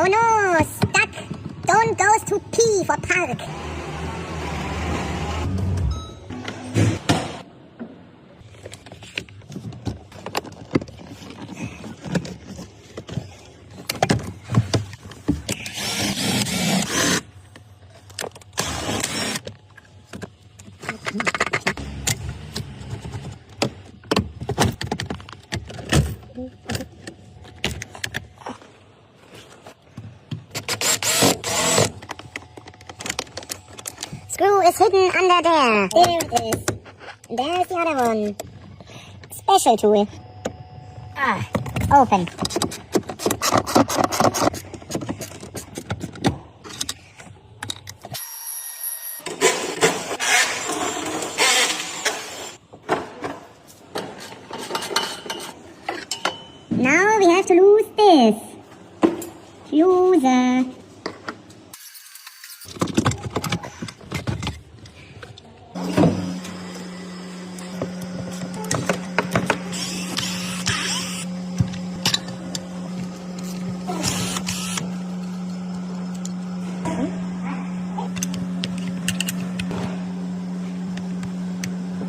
Oh no, stuck. Don't go to P for park. Screw is hidden under there. There it is. And there's the other one. Special tool. Open. Now we have to lose this. Fuser.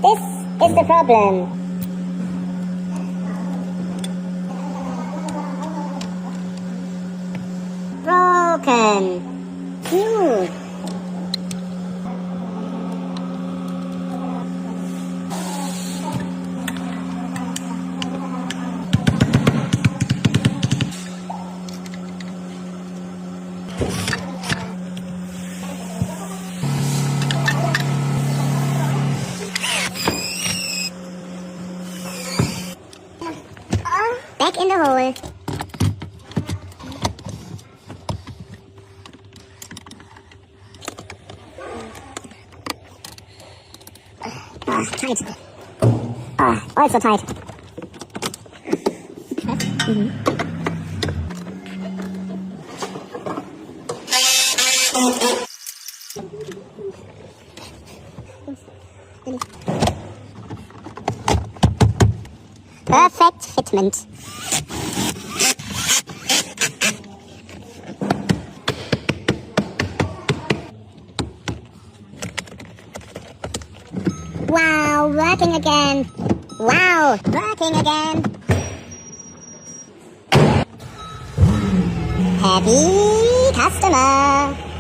This is the problem. Broken. Fuse. Back in the hole. Tight. Also tight. Perfect fitment. Wow, working again. Wow, working again. Happy customer.